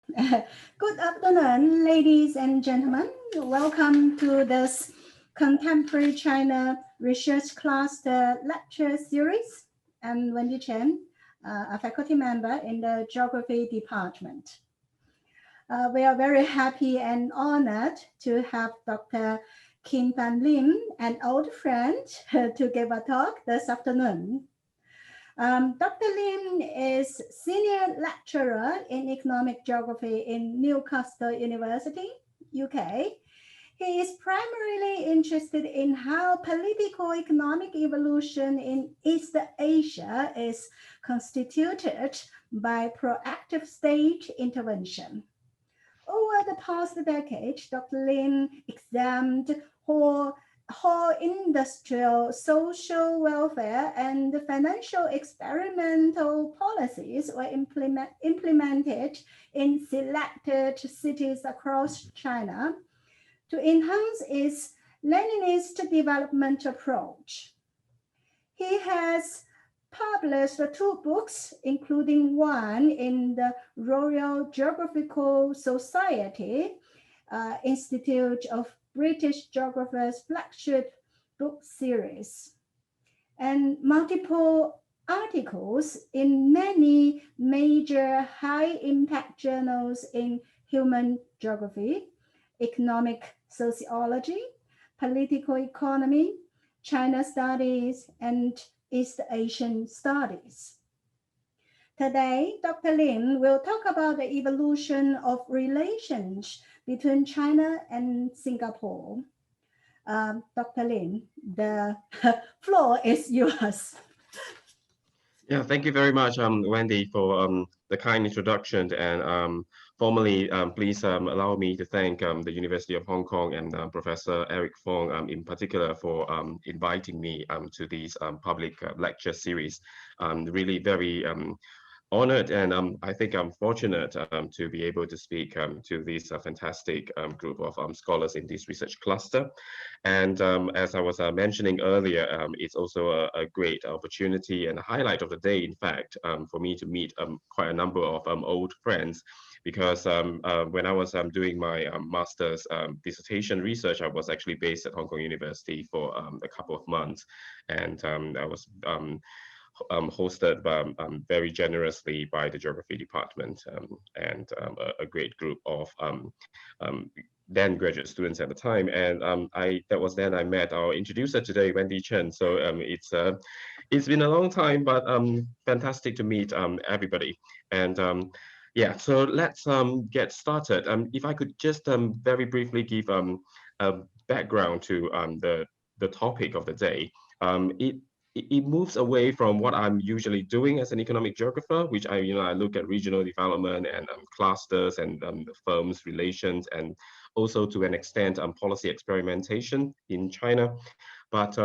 Good afternoon, ladies and gentlemen. Welcome to this Contemporary China Research Cluster lecture series. I'm Wendy Chen, a faculty member in the Geography Department. We are very happy and honored to have Dr. Kim Van Lim, an old friend, to give a talk this afternoon. Dr. Lim is senior lecturer in economic geography in Newcastle University, UK. He is primarily interested in how political economic evolution in East Asia is constituted by proactive state intervention. Over the past decade, Dr. Lim examined how industrial, social welfare, and financial experimental policies were implemented in selected cities across China to enhance its Leninist development approach. He has published two books, including one in the Royal Geographical Society Institute of British Geographers flagship book series, and multiple articles in many major high-impact journals in human geography, economic sociology, political economy, China studies, and East Asian studies. Today, Dr. Lim will talk about the evolution of relations between China and Singapore. Dr. Lim, the floor is yours. Yeah, thank you very much, Wendy, for the kind introduction. And formally, please allow me to thank the University of Hong Kong and Professor Eric Fong in particular for inviting me to this public lecture series. Really very honored, and I think I'm fortunate to be able to speak to this fantastic group of scholars in this research cluster. And as I was mentioning earlier, it's also a great opportunity and a highlight of the day, in fact, for me to meet quite a number of old friends, because when I was doing my master's dissertation research, I was actually based at Hong Kong University for a couple of months, and I was hosted very generously by the geography department and a great group of then graduate students at the time. And that was then I met our introducer today, Wendy Chen. So it's been a long time, but fantastic to meet everybody. And yeah, so let's get started. If I could just very briefly give a background to the topic of the day. It moves away from what I'm usually doing as an economic geographer, which I look at regional development and clusters and firms relations, and also to an extent policy experimentation in China. But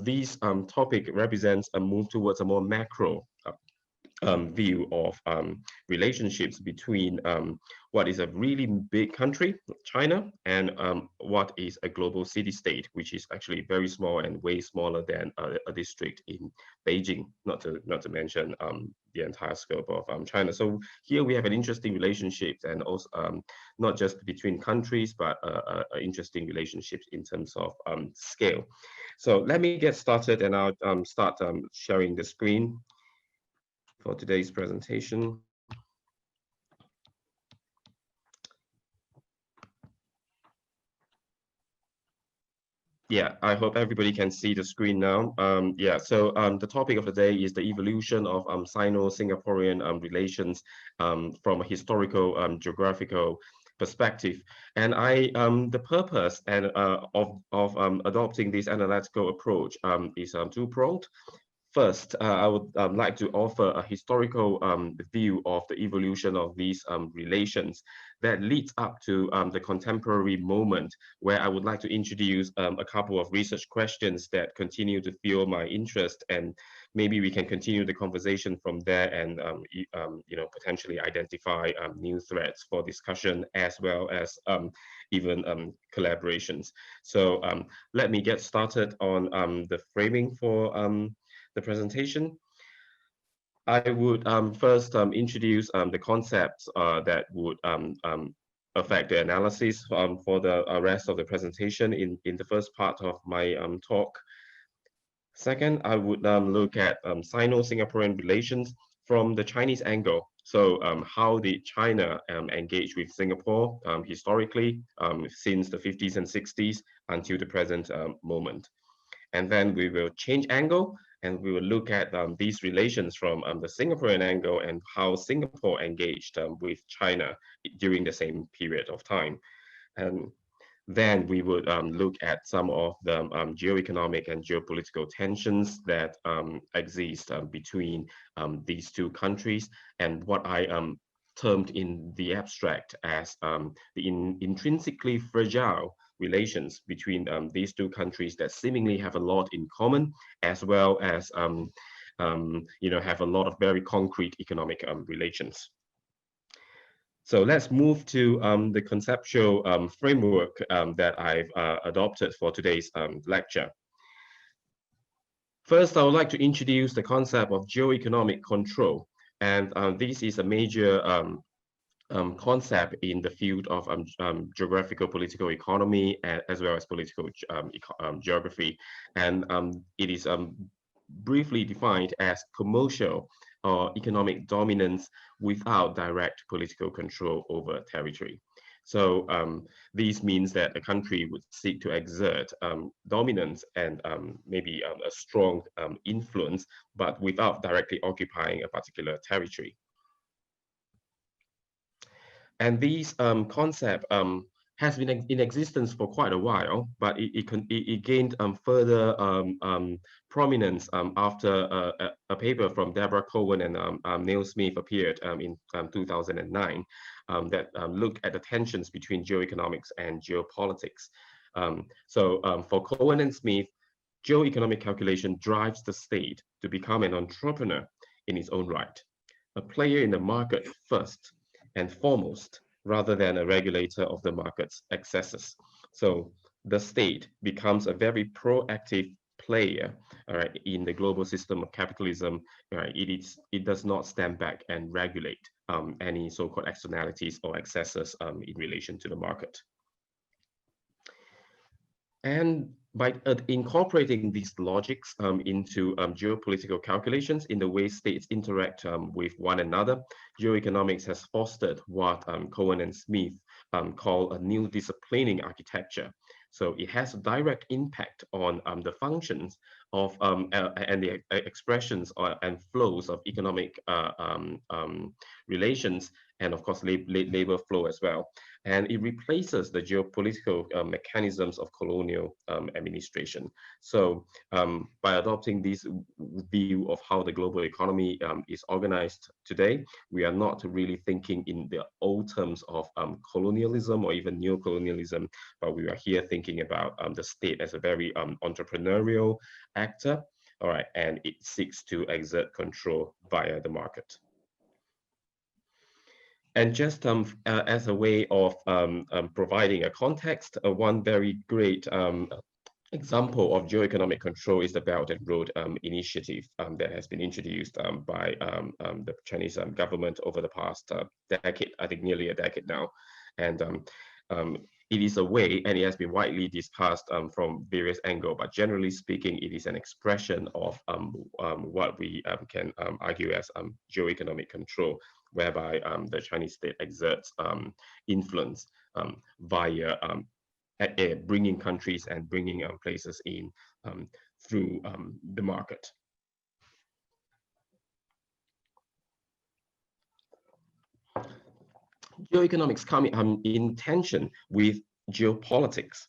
this topic represents a move towards a more macro view of relationships between what is a really big country, China, and what is a global city-state, which is actually very small and way smaller than a district in Beijing, not to mention the entire scope of China. So here we have an interesting relationship, and also not just between countries, but interesting relationships in terms of scale. So let me get started, and I'll start sharing the screen for today's presentation. Yeah, I hope everybody can see the screen now. Yeah, so the topic of the day is the evolution of Sino-Singaporean relations from a historical geographical perspective. And the purpose of adopting this analytical approach is two-pronged. First, I would like to offer a historical view of the evolution of these relations that leads up to the contemporary moment, where I would like to introduce a couple of research questions that continue to fuel my interest, and maybe we can continue the conversation from there, and potentially identify new threads for discussion, as well as even collaborations. So let me get started on the framing for the presentation. I would first introduce the concepts that would affect the analysis for the rest of the presentation in the first part of my talk. Second, I would look at Sino-Singaporean relations from the Chinese angle. So how did China engage with Singapore historically since the 50s and 60s until the present moment? And then we will change angle and we will look at these relations from the Singaporean angle and how Singapore engaged with China during the same period of time. And then we would look at some of the geoeconomic and geopolitical tensions that exist between these two countries and what I termed in the abstract as the intrinsically fragile relations between these two countries that seemingly have a lot in common, as well as have a lot of very concrete economic relations. So let's move to the conceptual framework that I've adopted for today's lecture. First, I would like to introduce the concept of geoeconomic control. And this is a major concept in the field of geographical political economy as well as political geography. And it is briefly defined as commercial or economic dominance without direct political control over territory. So this means that a country would seek to exert dominance and maybe a strong influence, but without directly occupying a particular territory. And these concept has been in existence for quite a while, but it gained further prominence after a paper from Deborah Cohen and Neil Smith appeared in 2009 that looked at the tensions between geoeconomics and geopolitics. For Cohen and Smith, geoeconomic calculation drives the state to become an entrepreneur in its own right, a player in the market first and foremost, rather than a regulator of the market's excesses. So the state becomes a very proactive player, all right, in the global system of capitalism. All right, it does not stand back and regulate any so-called externalities or excesses in relation to the market. And by incorporating these logics into geopolitical calculations in the way states interact with one another, geoeconomics has fostered what Cohen and Smith call a new disciplining architecture. So it has a direct impact on the functions of and the expressions and flows of economic relations, and of course labor flow as well. And it replaces the geopolitical mechanisms of colonial administration. So by adopting this view of how the global economy is organized today, we are not really thinking in the old terms of colonialism or even neocolonialism, but we are here thinking about the state as a very entrepreneurial actor, all right, and it seeks to exert control via the market. And just as a way of providing a context, one very great example of geoeconomic control is the Belt and Road Initiative that has been introduced by the Chinese government over the past decade, I think nearly a decade now. And it is a way, and it has been widely discussed from various angles, but generally speaking, it is an expression of what we can argue as geoeconomic control, whereby the Chinese state exerts influence via bringing countries and bringing places in through the market. Geoeconomics come in tension with geopolitics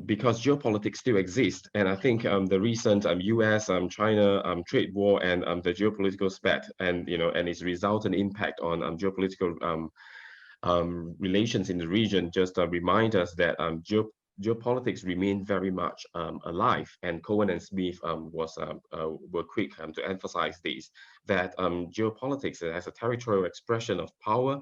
because geopolitics still exist. And I think the recent US-China trade war and the geopolitical spat and its resultant impact on geopolitical relations in the region just remind us that geopolitics remain very much alive. And Cohen and Smith were quick to emphasize this, that geopolitics as a territorial expression of power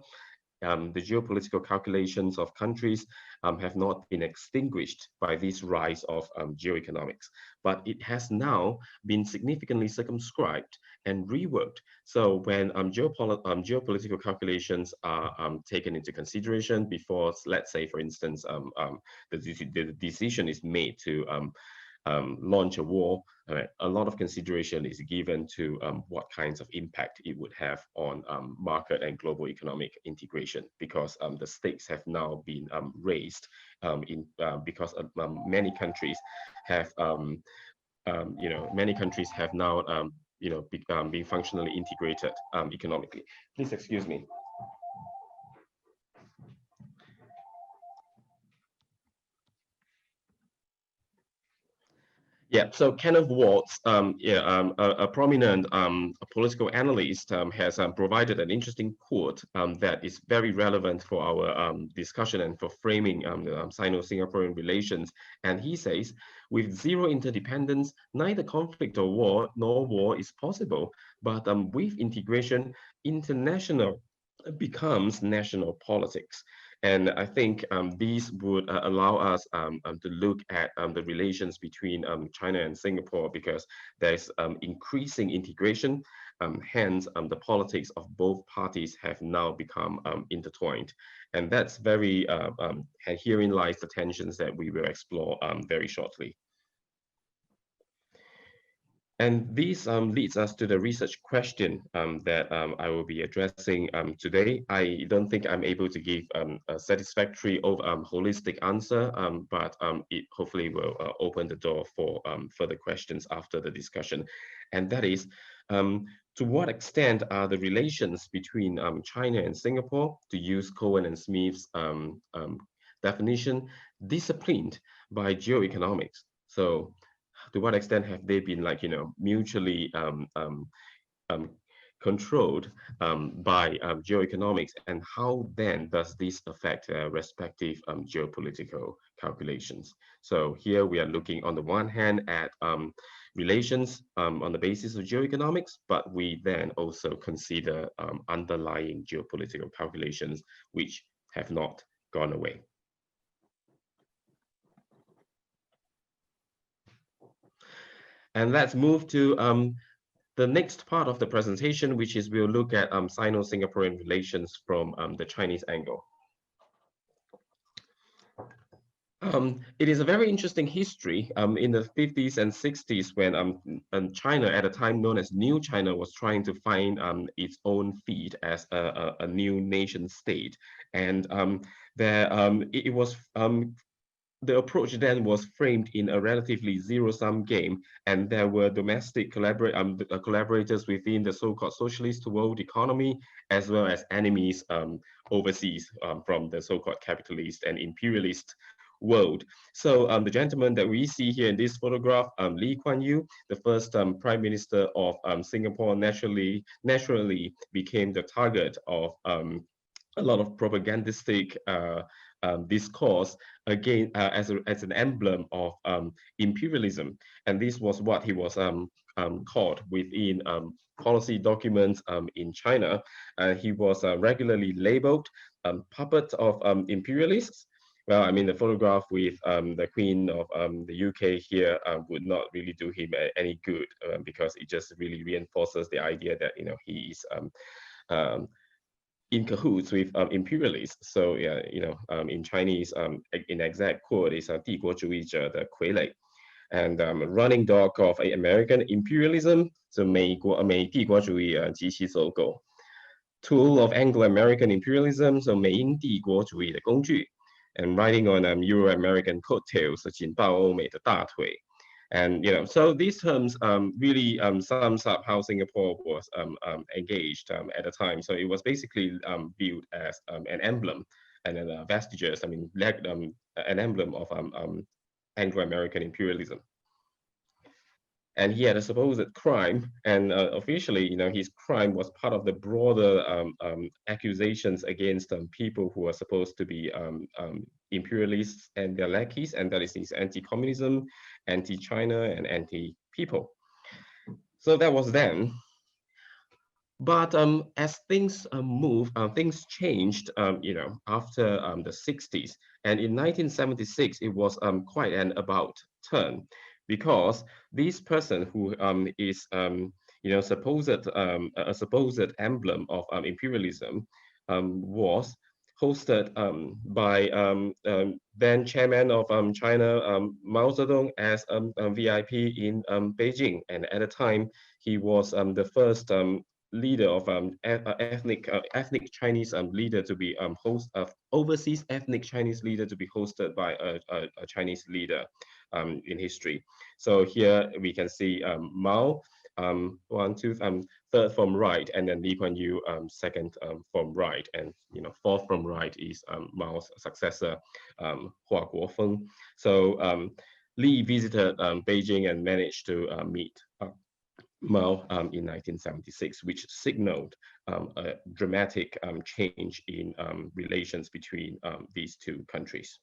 the geopolitical calculations of countries have not been extinguished by this rise of geoeconomics, but it has now been significantly circumscribed and reworked. So when geopolitical calculations are taken into consideration before, let's say, for instance, the decision is made to launch a war, a lot of consideration is given to what kinds of impact it would have on market and global economic integration, because the stakes have now been raised because many countries have now being functionally integrated economically. Please excuse me. Yeah, so Kenneth Watts, a prominent political analyst, has provided an interesting quote that is very relevant for our discussion and for framing the Sino-Singaporean relations. And he says, with zero interdependence, neither conflict or nor war is possible. But with integration, international becomes national politics. And I think these would allow us to look at the relations between China and Singapore, because there's increasing integration. Hence, the politics of both parties have now become intertwined. And that's very, and herein lies the tensions that we will explore very shortly. And this leads us to the research question that I will be addressing today. I don't think I'm able to give a satisfactory or holistic answer, but it hopefully will open the door for further questions after the discussion. And that is, to what extent are the relations between China and Singapore, to use Cohen and Smith's definition, disciplined by geoeconomics? So to what extent have they been, like, mutually controlled by geoeconomics, and how then does this affect respective geopolitical calculations? So here we are looking on the one hand at relations on the basis of geoeconomics, but we then also consider underlying geopolitical calculations which have not gone away. And let's move to the next part of the presentation, which is we'll look at Sino-Singaporean relations from the Chinese angle. It is a very interesting history in the 50s and 60s when China, at a time known as New China, was trying to find its own feet as a new nation state. And it was the approach then was framed in a relatively zero-sum game, and there were domestic collaborators within the so-called socialist world economy, as well as enemies overseas from the so-called capitalist and imperialist world. So the gentleman that we see here in this photograph, Lee Kuan Yew, the first Prime Minister of Singapore, naturally became the target of a lot of propagandistic discourse again as an emblem of imperialism, and this was what he was called within policy documents in China. He was regularly labeled puppet of imperialists. Well, I mean, the photograph with the Queen of the UK here would not really do him any good, because it just really reinforces the idea that he is in cahoots with imperialists. So yeah, in Chinese, in exact quote is 帝国主义者的傀儡, and running dog of American imperialism, so 美帝国主义及其走狗, tool of Anglo-American imperialism, so 美英帝国主义的工具, and riding on Euro-American coattails, 紧抱欧美的大腿. And so these terms really sums up how Singapore was engaged at the time. So it was basically viewed as an emblem and vestiges, an emblem of Anglo-American imperialism. And he had a supposed crime, and officially, his crime was part of the broader accusations against people who are supposed to be imperialists and their lackeys, and that is his anti-communism, anti-China, and anti-people. So that was then. But as things things changed, after the 60s. And in 1976, it was quite an about turn, because this person who is, a supposed emblem of imperialism, was hosted by then chairman of China, Mao Zedong, as a VIP in Beijing. And at the time, he was the first leader of ethnic Chinese leader to be host of overseas ethnic Chinese leader to be hosted by a Chinese leader in history. So here we can see Mao, one, two, third from right, and then Lee Kuan Yew, second from right, and fourth from right is Mao's successor, Hua Guofeng. So Lee visited Beijing and managed to meet Mao in 1976, which signaled a dramatic change in relations between these two countries.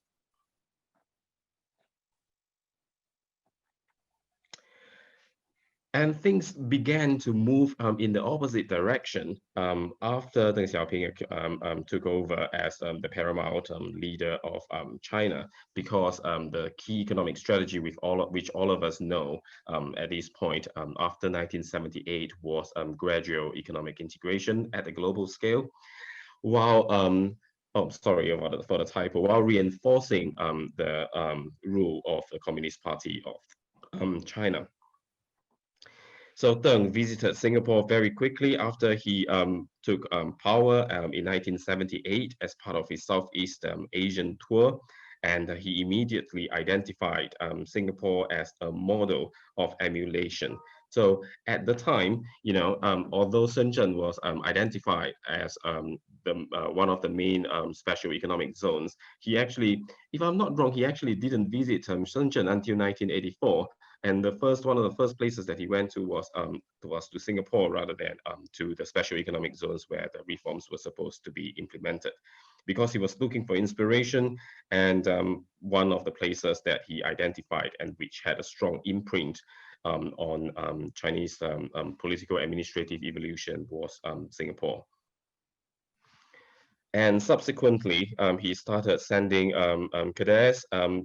And things began to move in the opposite direction after Deng Xiaoping took over as the paramount leader of China, because the key economic strategy which all of us know at this point after 1978 was gradual economic integration at a global scale, while oh, sorry for the typo, while reinforcing the rule of the Communist Party of China. So Deng visited Singapore very quickly after he took power in 1978 as part of his Southeast Asian tour. And he immediately identified Singapore as a model of emulation. So at the time, although Shenzhen was identified as one of the main special economic zones, he actually, if I'm not wrong, he actually didn't visit Shenzhen until 1984. And one of the first places that he went to was to Singapore, rather than to the special economic zones where the reforms were supposed to be implemented, because he was looking for inspiration. And one of the places that he identified, and which had a strong imprint on Chinese political administrative evolution, was Singapore. And subsequently, he started sending cadets from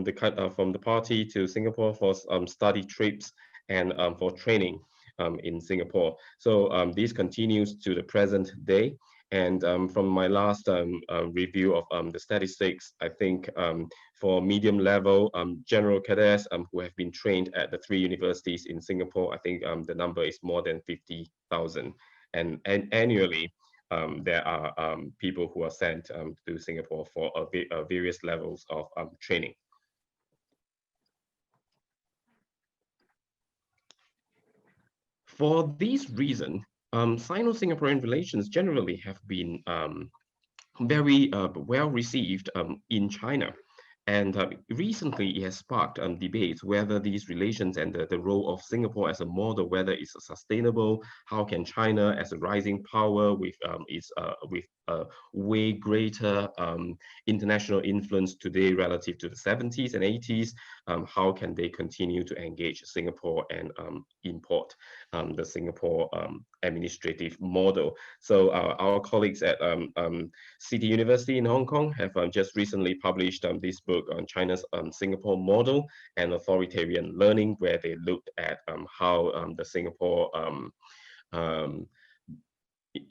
the party to Singapore for study trips and for training in Singapore. So this continues to the present day. And from my last review of the statistics, I think for medium level general cadets who have been trained at the 3 universities in Singapore, I think the number is more than 50,000. And annually, there are people who are sent to Singapore for various levels of training. For this reason, Sino-Singaporean relations generally have been very well received in China. And recently, it has sparked debates whether these relations and the role of Singapore as a model, whether it's sustainable. How can China, as a rising power with way greater international influence today relative to the 70s and 80s, how can they continue to engage Singapore and import the Singapore administrative model? So our colleagues at City University in Hong Kong have just recently published this book on China's Singapore model and authoritarian learning, where they looked at how the Singapore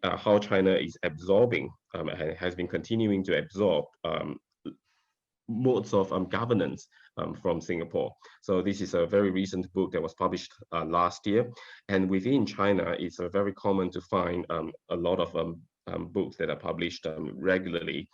how China is absorbing and has been continuing to absorb modes of governance from Singapore. So this is a very recent book that was published last year. And within China, it's very common to find a lot of books that are published regularly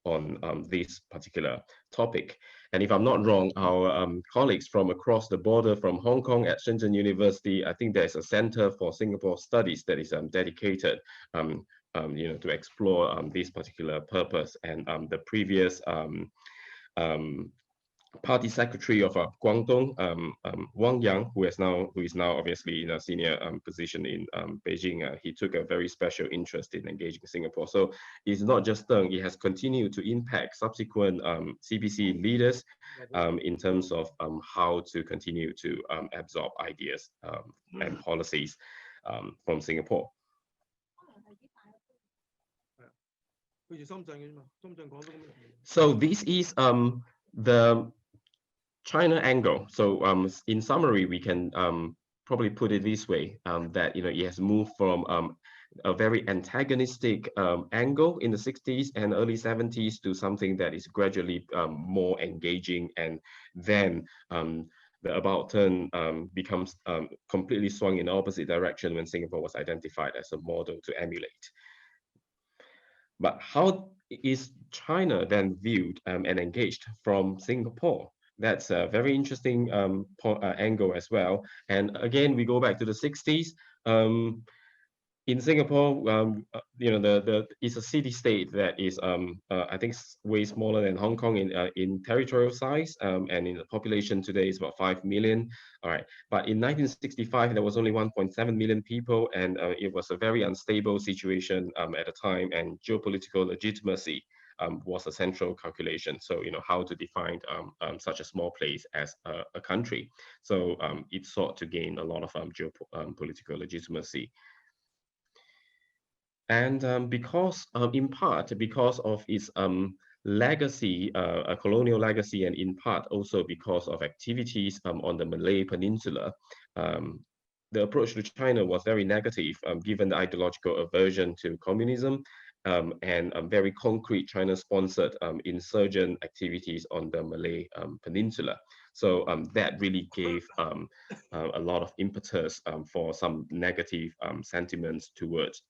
on this particular topic. And if I'm not wrong, our colleagues from across the border from Hong Kong at Shenzhen University, I think there's a Center for Singapore Studies that is dedicated to explore this particular purpose. And the previous party secretary of Guangdong, Wang Yang, who is now obviously in a senior position in Beijing, he took a very special interest in engaging Singapore. So it's not just Deng, it has continued to impact subsequent CPC leaders in terms of how to continue to absorb ideas and policies. from Singapore. So this is the China angle. So in summary, we can probably put it this way, that it has moved from a very antagonistic angle in the 60s and early 70s to something that is gradually more engaging, and then the about turn becomes completely swung in the opposite direction when Singapore was identified as a model to emulate. But how is China then viewed and engaged from Singapore? That's a very interesting angle as well. And again, we go back to the 60s. In Singapore, it's a city-state that is, I think, way smaller than Hong Kong in territorial size, and in the population today is about 5 million. All right, but in 1965 there was only 1.7 million people, and it was a very unstable situation at the time, and geopolitical legitimacy was a central calculation. So how to define such a small place as a country. So it sought to gain a lot of geopolitical legitimacy. And in part, because of its legacy, a colonial legacy, and in part also because of activities on the Malay Peninsula, the approach to China was very negative, given the ideological aversion to communism, and very concrete China-sponsored insurgent activities on the Malay Peninsula. So that really gave a lot of impetus for some negative sentiments towards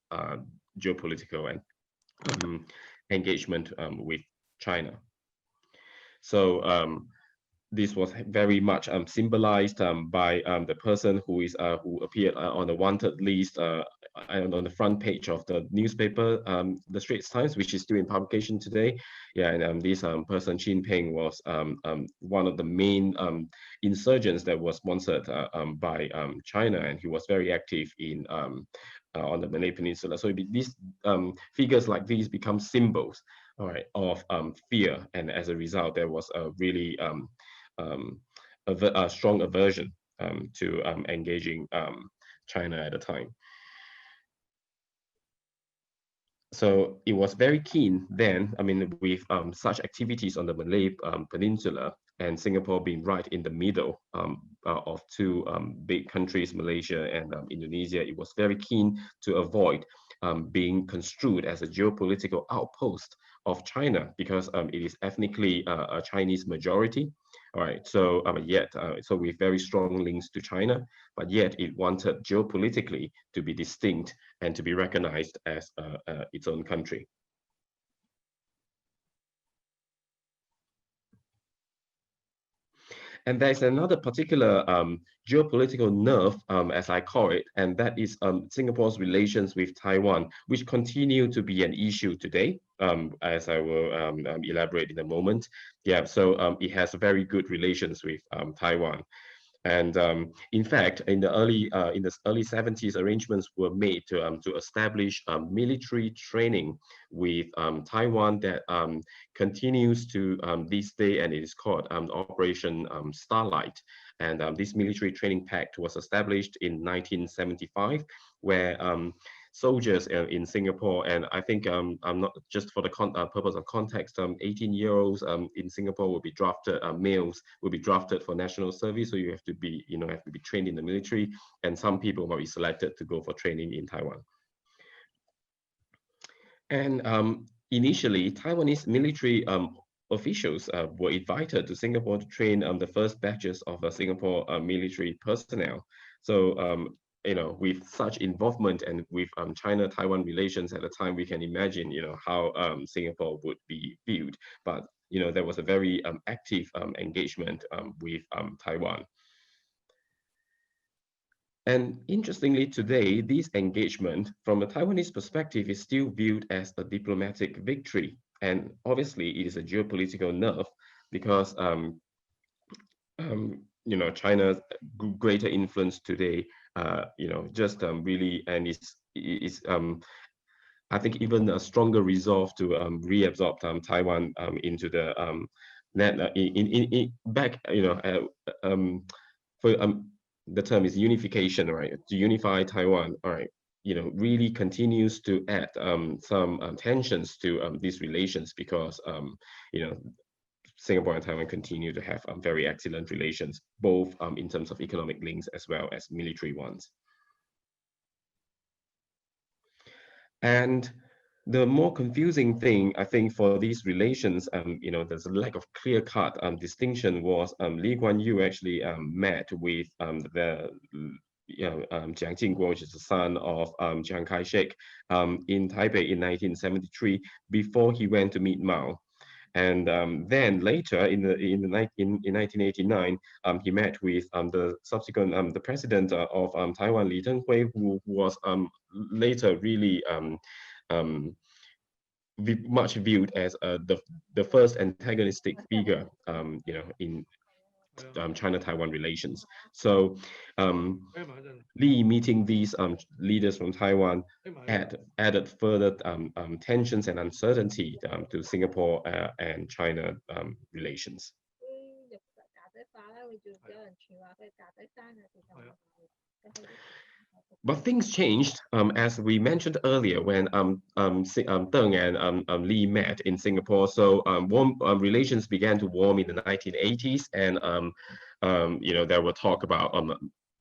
geopolitical and engagement with China. So this was very much symbolized by the person who appeared on the wanted list and on the front page of the newspaper, the Straits Times, which is still in publication today. Yeah, and this person, Chin Peng, was one of the main insurgents that was sponsored by China, and he was very active in on the Malay Peninsula. So these figures like these become symbols, all right, of fear, and as a result, there was a really a strong aversion to engaging China at the time. So it was very keen then, with such activities on the Malay Peninsula, and Singapore being right in the middle of two big countries, Malaysia and Indonesia, it was very keen to avoid being construed as a geopolitical outpost of China, because it is ethnically a Chinese majority. All right, so so with very strong links to China, but yet it wanted geopolitically to be distinct and to be recognized as its own country. And there's another particular geopolitical nerve, as I call it, and that is Singapore's relations with Taiwan, which continue to be an issue today, as I will elaborate in a moment. Yeah, so it has very good relations with Taiwan. And in fact, in the early 70s, arrangements were made to establish military training with Taiwan that continues to this day, and it is called Operation Starlight. And this military training pact was established in 1975, where soldiers in Singapore, and I think I'm not just for the purpose of context, 18-year-olds in Singapore will be drafted, males will be drafted for national service, so you have to be trained in the military, and some people will be selected to go for training in Taiwan. And initially, Taiwanese military officials were invited to Singapore to train the first batches of Singapore military personnel. So with such involvement and with China-Taiwan relations at the time, we can imagine, how Singapore would be viewed. But, there was a very active engagement with Taiwan. And interestingly, today, this engagement, from a Taiwanese perspective, is still viewed as a diplomatic victory. And obviously, it is a geopolitical nerve because, China's greater influence today, just really, and it's I think even a stronger resolve to reabsorb Taiwan into the net back, for the term is unification, right? To unify Taiwan, all right, really continues to add some tensions to these relations because, you know, Singapore and Taiwan continue to have very excellent relations, both in terms of economic links as well as military ones. And the more confusing thing, I think, for these relations, there's a lack of clear-cut distinction was Lee Kuan Yew actually met with Jiang Jingguo, which is the son of Chiang Kai-shek, in Taipei in 1973, before he went to meet Mao. And then later in 1989, he met with the subsequent the president of Taiwan, Li Tenghui, who was later really much viewed as the first antagonistic figure, in China-Taiwan relations. So Li meeting these leaders from Taiwan added further tensions and uncertainty to Singapore and China relations. But things changed, as we mentioned earlier, when Deng and Li met in Singapore. So relations began to warm in the 1980s, and there were talk about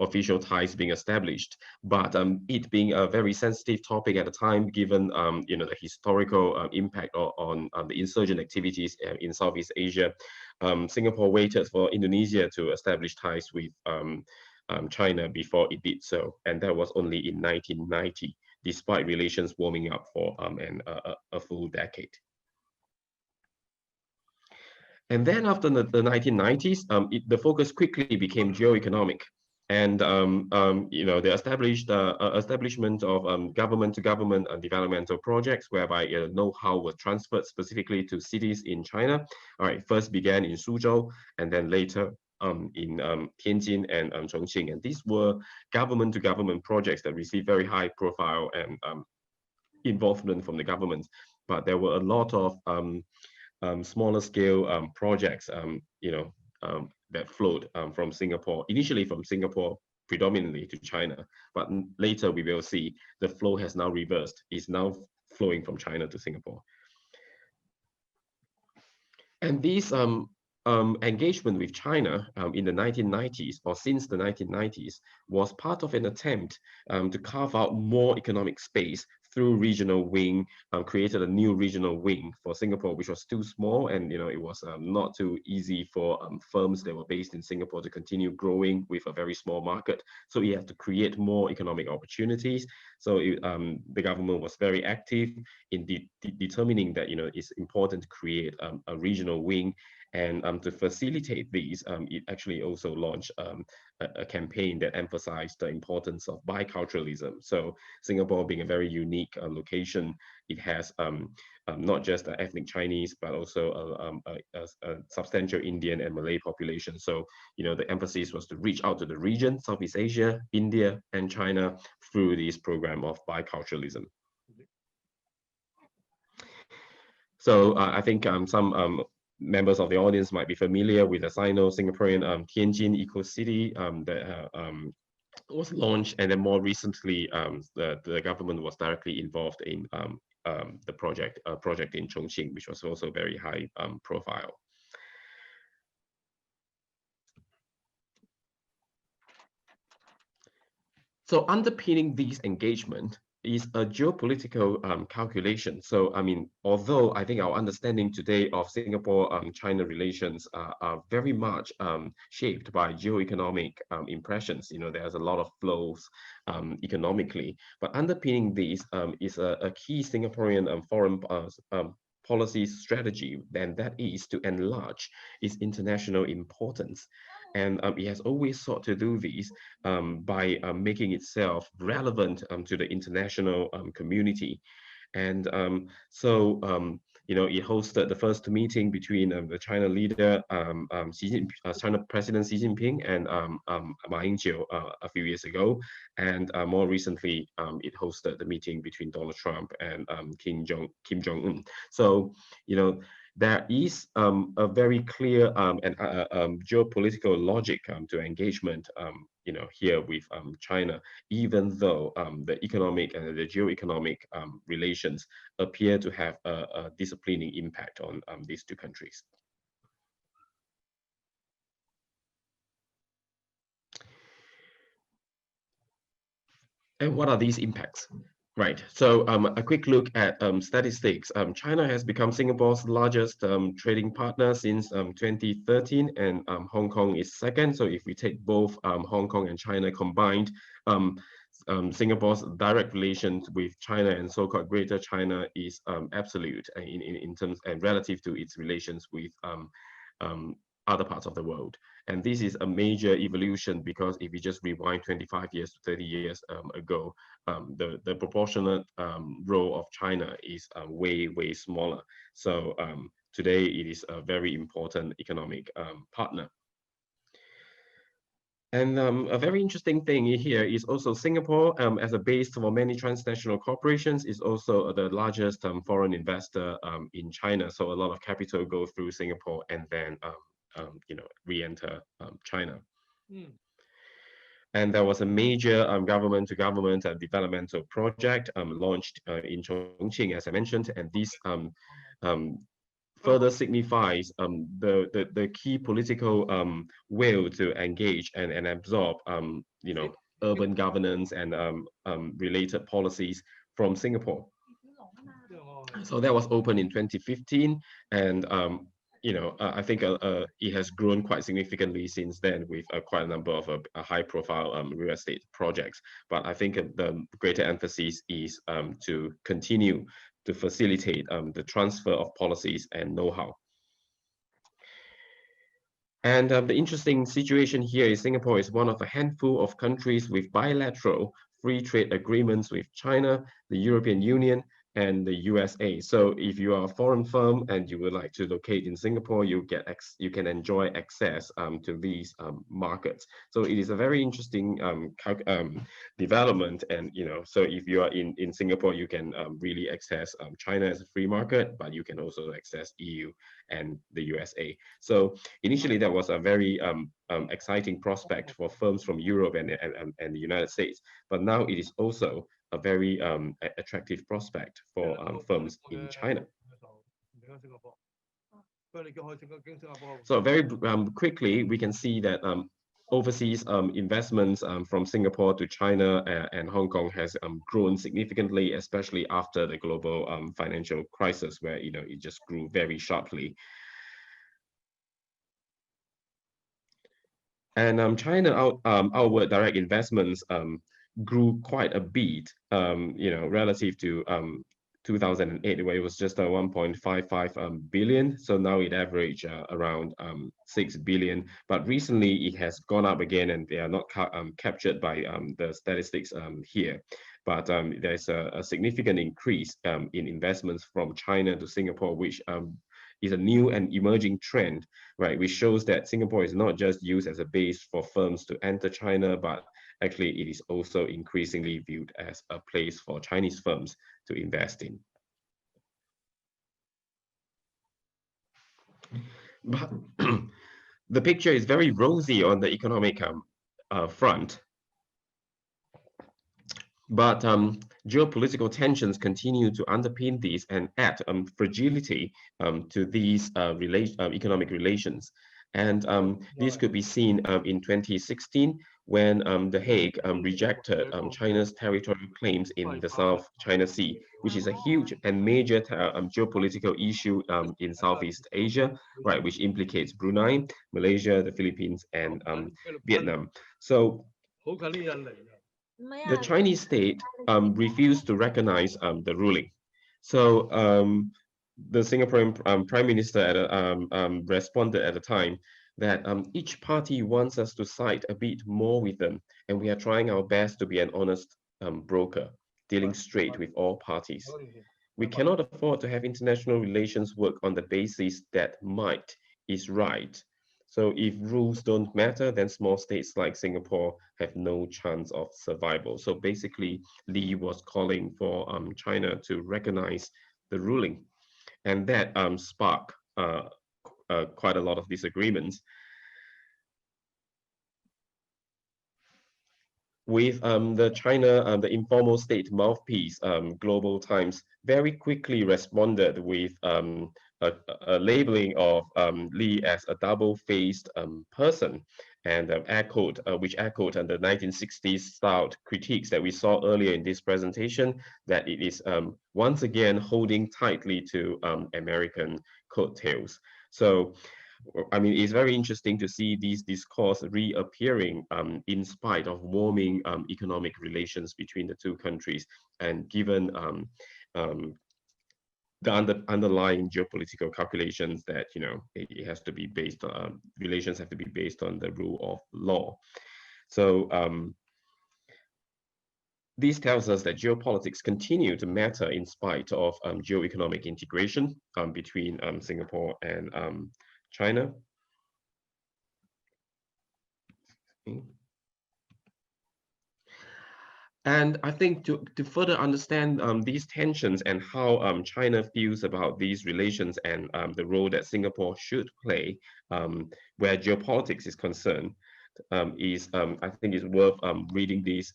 official ties being established. But it being a very sensitive topic at the time, given the historical impact on the insurgent activities in Southeast Asia, Singapore waited for Indonesia to establish ties with China before it did so, and that was only in 1990, despite relations warming up for a full decade. And then after the 1990s, the focus quickly became geoeconomic, and the establishment of government-to-government developmental projects, whereby know-how was transferred specifically to cities in China. All right, first began in Suzhou, and then later in Tianjin and Chongqing. And these were government-to-government projects that received very high profile and involvement from the government. But there were a lot of smaller scale projects, that flowed from Singapore, initially from Singapore predominantly to China. But later we will see the flow has now reversed, is now flowing from China to Singapore. And these engagement with China in the 1990s, or since the 1990s, was part of an attempt to carve out more economic space through regional wing, created a new regional wing for Singapore, which was too small, and it was not too easy for firms that were based in Singapore to continue growing with a very small market. So you have to create more economic opportunities. So the government was very active in determining that it's important to create a regional wing. And to facilitate these, it actually also launched a campaign that emphasized the importance of biculturalism. So Singapore being a very unique location, it has not just ethnic Chinese, but also a substantial Indian and Malay population. So the emphasis was to reach out to the region, Southeast Asia, India, and China through this program of biculturalism. So I think some members of the audience might be familiar with the Sino-Singaporean Tianjin Eco-City that was launched, and then more recently, the government was directly involved in the project in Chongqing, which was also very high profile. So underpinning these engagement is a geopolitical calculation. So, I mean, although I think our understanding today of Singapore-China relations are very much shaped by geoeconomic impressions, there's a lot of flows economically, but underpinning these is a key Singaporean foreign policy strategy, and that is to enlarge its international importance. And it has always sought to do this by making itself relevant to the international community. And it hosted the first meeting between the China leader, China President Xi Jinping, and Ma Ying-jeou a few years ago. And more recently, it hosted the meeting between Donald Trump and Kim Jong-un. So, there is a very clear and geopolitical logic to engagement, here with China, even though the economic and the geoeconomic relations appear to have a disciplining impact on these two countries. And what are these impacts? Right. So a quick look at statistics. China has become Singapore's largest trading partner since 2013, and Hong Kong is second. So if we take both Hong Kong and China combined, Singapore's direct relations with China and so-called Greater China is absolute in terms and relative to its relations with other parts of the world. And this is a major evolution because if you just rewind 25 years to 30 years ago, the proportionate role of China is way, way smaller. So today it is a very important economic partner. And a very interesting thing here is also Singapore, as a base for many transnational corporations, is also the largest foreign investor in China. So a lot of capital go through Singapore and then re-enter China. And there was a major government-to-government developmental project launched in Chongqing, as I mentioned, and this further signifies the key political will to engage and absorb urban governance and related policies from Singapore. So that was opened in 2015, and I think it has grown quite significantly since then with quite a number of high-profile real estate projects. But I think the greater emphasis is to continue to facilitate the transfer of policies and know-how. And the interesting situation here is Singapore is one of a handful of countries with bilateral free trade agreements with China, the European Union, and the USA. So if you are a foreign firm and you would like to locate in Singapore, you can enjoy access to these markets. So it is a very interesting development. And so if you are in Singapore, you can really access China as a free market, but you can also access EU and the USA. So initially, that was a very exciting prospect for firms from Europe and the United States. But now it is also a very attractive prospect for firms in China. So very quickly, we can see that overseas investments from Singapore to China and Hong Kong has grown significantly, especially after the global financial crisis, where it just grew very sharply. And China outward direct investments grew quite a bit, relative to 2008, where it was just 1.55 billion. So now it averaged around 6 billion. But recently it has gone up again, and they are not captured by the statistics here. But there's a significant increase in investments from China to Singapore, which is a new and emerging trend, right? Which shows that Singapore is not just used as a base for firms to enter China, but actually it is also increasingly viewed as a place for Chinese firms to invest in. But the picture is very rosy on the economic front. But geopolitical tensions continue to underpin these and add fragility to these economic relations. And this could be seen in 2016 when The Hague rejected China's territorial claims in the South China Sea, which is a huge and major geopolitical issue in Southeast Asia, right, which implicates Brunei, Malaysia, the Philippines, and Vietnam. So the Chinese state refused to recognize the ruling. So the Singaporean Prime Minister responded at the time that each party wants us to side a bit more with them, and we are trying our best to be an honest broker, dealing straight with all parties. We cannot afford to have international relations work on the basis that might is right. So if rules don't matter, then small states like Singapore have no chance of survival. So basically, Lee was calling for China to recognize the ruling, and that sparked quite a lot of disagreements. with the China, the informal state mouthpiece, Global Times, very quickly responded with a labeling of Li as a double-faced person, and which echoed the 1960s styled critiques that we saw earlier in this presentation, that it is once again holding tightly to American coattails. So I mean, it's very interesting to see these discourse reappearing in spite of warming economic relations between the two countries, and given um, the underlying geopolitical calculations that it has to be based on relations have to be based on the rule of law. So this tells us that geopolitics continue to matter in spite of geoeconomic integration between Singapore and China. And I think to further understand these tensions and how China feels about these relations and the role that Singapore should play where geopolitics is concerned, I think is worth reading these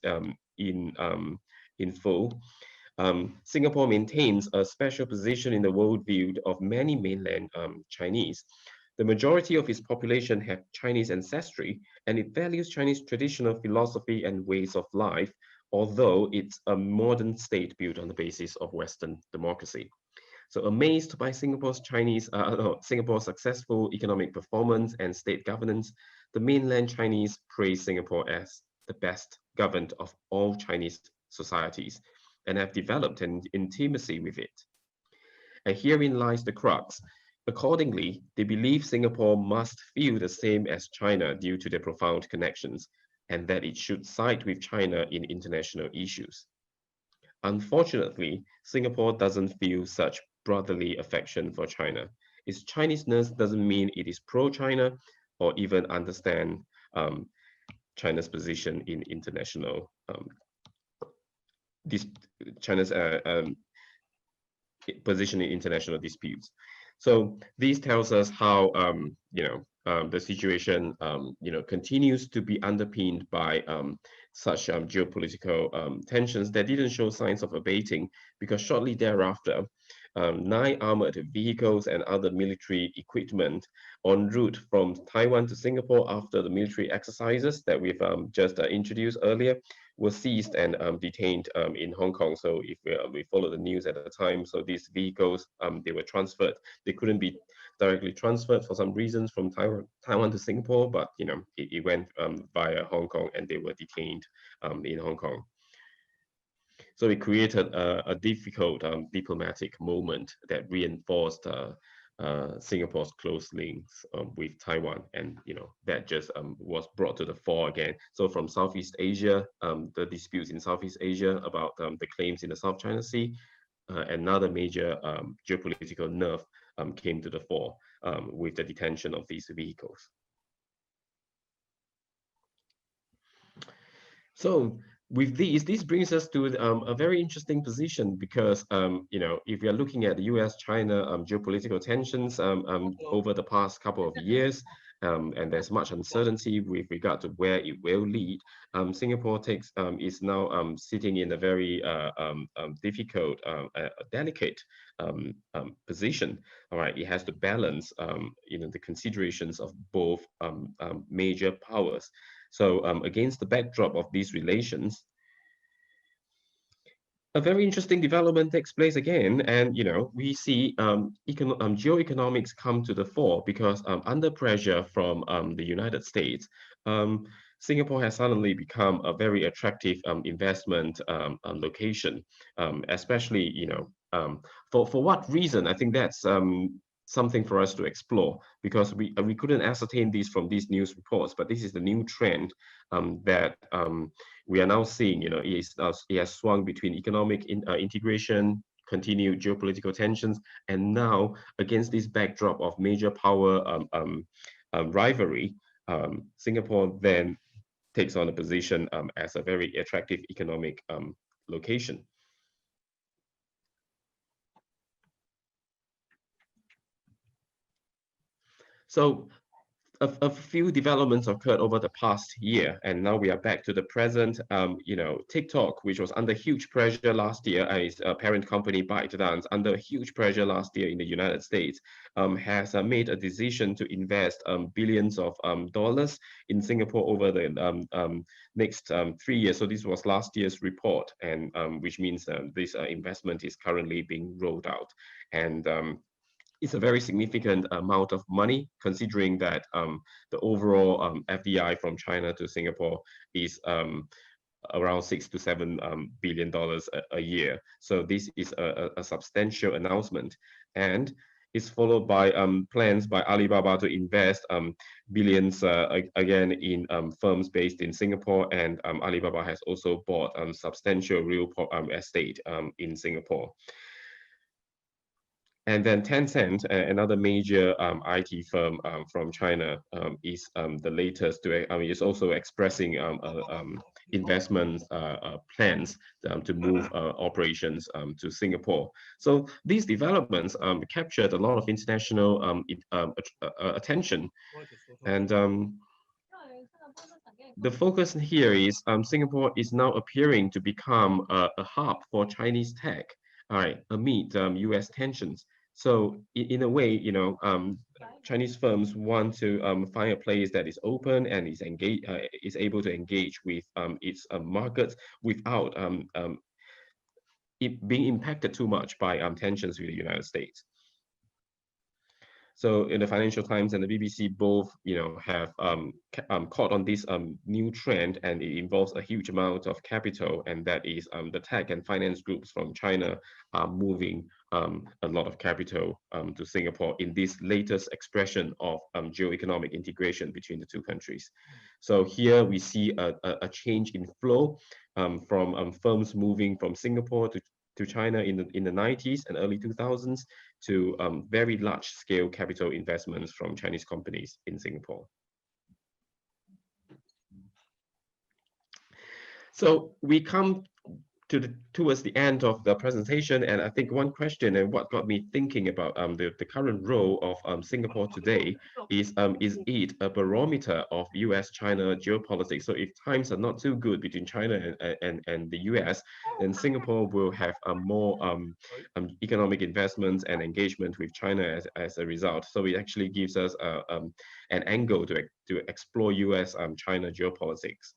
in full. Singapore maintains a special position in the worldview of many mainland Chinese. The majority of its population have Chinese ancestry, and it values Chinese traditional philosophy and ways of life, although it's a modern state built on the basis of Western democracy. So amazed by Singapore's successful economic performance and state governance, the mainland Chinese praise Singapore as the best governed of all Chinese societies and have developed an intimacy with it. And herein lies the crux. Accordingly, they believe Singapore must feel the same as China due to their profound connections, and that it should side with China in international issues. Unfortunately, Singapore doesn't feel such brotherly affection for China. Its Chineseness doesn't mean it is pro-China or even understand China's position in international China's position in international disputes. So this tells us how the situation continues to be underpinned by such geopolitical tensions that didn't show signs of abating, because shortly thereafter, 9 armored vehicles and other military equipment en route from Taiwan to Singapore after the military exercises that we've just introduced earlier were seized and detained in Hong Kong. So if we follow the news at the time, so these vehicles, they were transferred. They couldn't be directly transferred for some reasons from Taiwan to Singapore, but it went via Hong Kong, and they were detained in Hong Kong. So it created a difficult diplomatic moment that reinforced Singapore's close links with Taiwan, and that just was brought to the fore again. So from Southeast Asia, the disputes in Southeast Asia about the claims in the South China Sea, another major geopolitical nerve came to the fore with the detention of these vehicles. So with this brings us to a very interesting position, because if we are looking at the U.S.-China geopolitical tensions over the past couple of years, and there's much uncertainty with regard to where it will lead, Singapore is now sitting in a very difficult, delicate position. All right, it has to balance the considerations of both major powers. So against the backdrop of these relations, a very interesting development takes place again, and we see geoeconomics come to the fore, because under pressure from the United States, Singapore has suddenly become a very attractive investment location, especially for what reason? I think that's something for us to explore, because we couldn't ascertain these from these news reports, but this is the new trend that we are now seeing. It has swung between economic integration, continued geopolitical tensions, and now against this backdrop of major power rivalry, Singapore then takes on a position as a very attractive economic location. So a few developments occurred over the past year, and now we are back to the present. TikTok, which was under huge pressure last year, as a parent company ByteDance, under huge pressure last year in the United States, has made a decision to invest billions of dollars in Singapore over the next 3 years. So this was last year's report, and which means this investment is currently being rolled out, and it's a very significant amount of money, considering that the overall FDI from China to Singapore is around $6 to $7 billion a year. So this is a substantial announcement, and is followed by plans by Alibaba to invest billions again in firms based in Singapore, and Alibaba has also bought substantial real estate in Singapore. And then Tencent, another major IT firm from China, is the latest to, is also expressing investment plans to move operations to Singapore. So these developments captured a lot of international attention, and the focus here is Singapore is now appearing to become a hub for Chinese tech, all right, amid US tensions. So in a way, Chinese firms want to find a place that is open and is able to engage with its markets without it being impacted too much by tensions with the United States. So in the Financial Times and the BBC both, have caught on this new trend, and it involves a huge amount of capital, and that is the tech and finance groups from China are moving a lot of capital to Singapore in this latest expression of geoeconomic integration between the two countries. So here we see a change in flow from firms moving from Singapore to China in the 90s and early 2000s to very large-scale capital investments from Chinese companies in Singapore. So we come towards the end of the presentation, and I think one question and what got me thinking about the current role of Singapore today is it a barometer of US-China geopolitics? So if times are not too good between China and the US, then Singapore will have more economic investments and engagement with China as a result. So it actually gives us an angle to explore US-China geopolitics.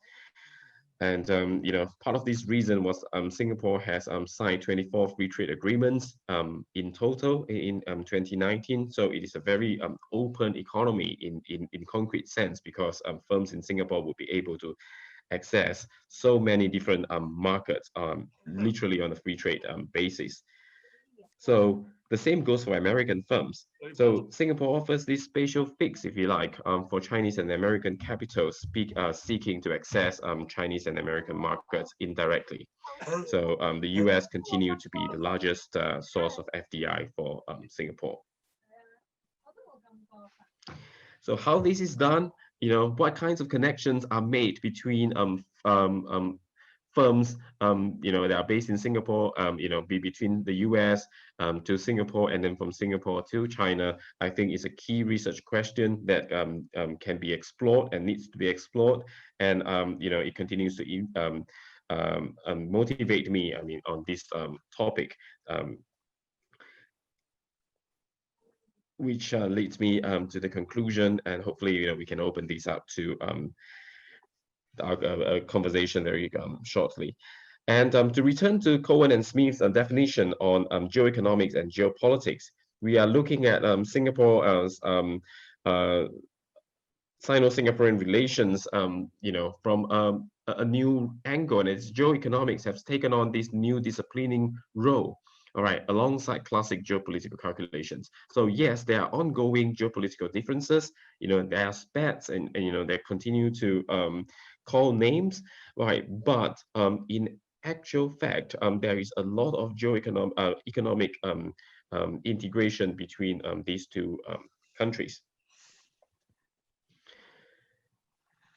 And part of this reason was Singapore has signed 24 free trade agreements in total in 2019. So it is a very open economy in concrete sense, because firms in Singapore will be able to access so many different markets literally on a free trade basis. So the same goes for American firms. So Singapore offers this spatial fix, if you like, for Chinese and American capitals seeking to access Chinese and American markets indirectly. So the US continue to be the largest source of FDI for Singapore. So how this is done, what kinds of connections are made between firms, that are based in Singapore, between the US to Singapore, and then from Singapore to China, I think is a key research question that can be explored and needs to be explored. And, it continues to motivate me, on this topic, which leads me to the conclusion, and hopefully, we can open this up to our conversation very shortly. And to return to Cohen and Smith's definition on geoeconomics and geopolitics, we are looking at Singapore as Sino-Singaporean relations, from a new angle, and its geoeconomics has taken on this new disciplining role. All right, alongside classic geopolitical calculations. So yes, there are ongoing geopolitical differences. There are spats, and they continue to call names, right? But in actual fact, there is a lot of economic integration between these two countries.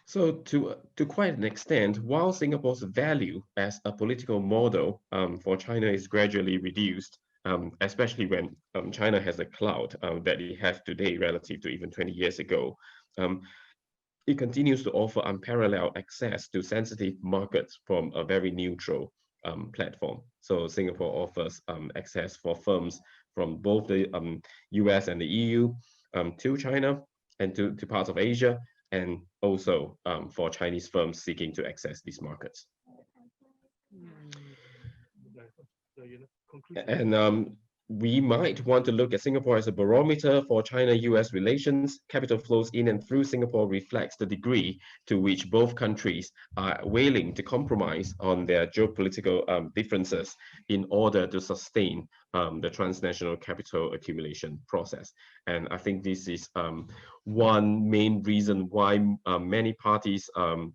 So to quite an extent, while Singapore's value as a political model for China is gradually reduced, especially when China has a clout that it has today relative to even 20 years ago, it continues to offer unparalleled access to sensitive markets from a very neutral platform. So Singapore offers access for firms from both the US and the EU to China and to parts of Asia, and also for Chinese firms seeking to access these markets. And we might want to look at Singapore as a barometer for China-US relations. Capital flows in and through Singapore reflects the degree to which both countries are willing to compromise on their geopolitical differences in order to sustain the transnational capital accumulation process. And I think this is one main reason why many parties,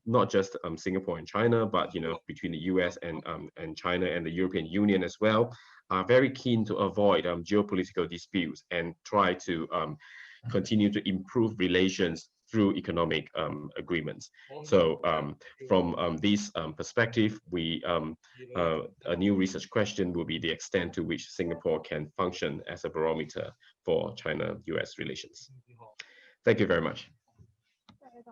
not just Singapore and China, but between the US and China and the European Union as well, are very keen to avoid geopolitical disputes and try to continue to improve relations through economic agreements. So from this perspective, a new research question will be the extent to which Singapore can function as a barometer for China-US relations. Thank you very much. Thank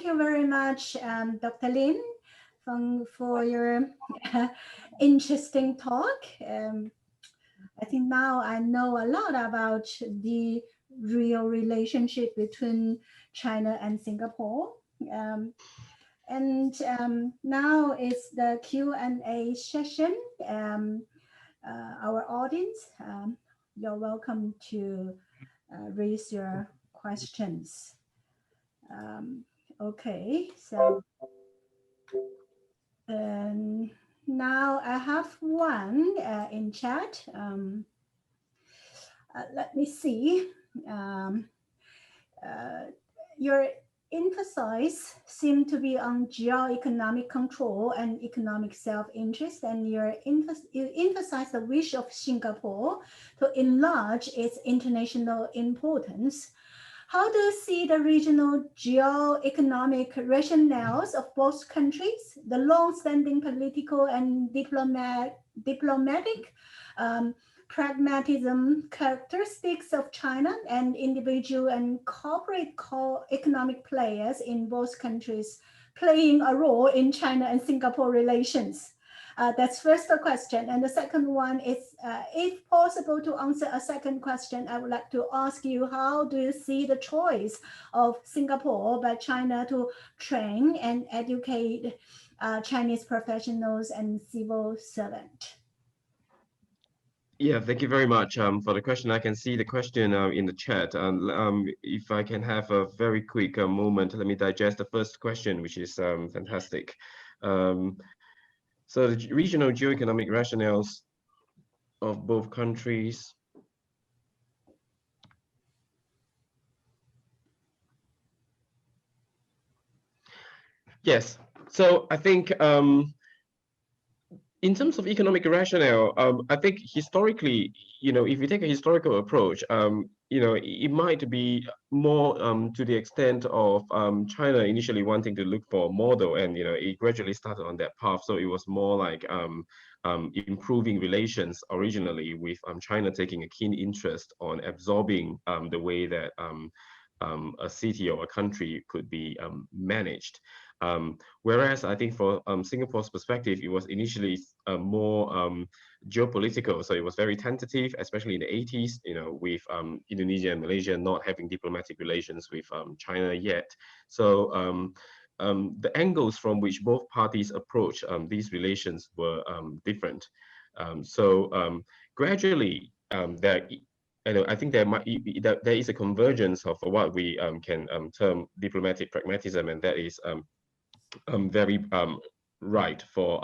you very much, Dr. Lin, for your interesting talk. I think now I know a lot about the real relationship between China and Singapore. Now is the Q&A session. Our audience, you're welcome to raise your questions. Okay, so now I have one in chat. Let me see. Your emphasis seem to be on geo-economic control and economic self-interest, and you emphasize the wish of Singapore to enlarge its international importance. How do you see the regional geo-economic rationales of both countries, the long-standing political and diplomatic pragmatism characteristics of China, and individual and corporate economic players in both countries playing a role in China and Singapore relations? That's first a question. And the second one is, if possible to answer a second question, I would like to ask you, how do you see the choice of Singapore by China to train and educate Chinese professionals and civil servants? Yeah, thank you very much for the question. I can see the question in the chat. If I can have a very quick moment, let me digest the first question, which is fantastic. So the regional geoeconomic rationales of both countries. Yes, so I think in terms of economic rationale, I think historically, if you take a historical approach, it might be more to the extent of China initially wanting to look for a model, and it gradually started on that path. So it was more like improving relations originally, with China taking a keen interest on absorbing the way that a city or a country could be managed. Whereas I think for Singapore's perspective, it was initially more geopolitical. So it was very tentative, especially in the 80s, with Indonesia and Malaysia not having diplomatic relations with China yet. So the angles from which both parties approach these relations were different. So gradually, I think there is a convergence of what we can term diplomatic pragmatism, and that is very right for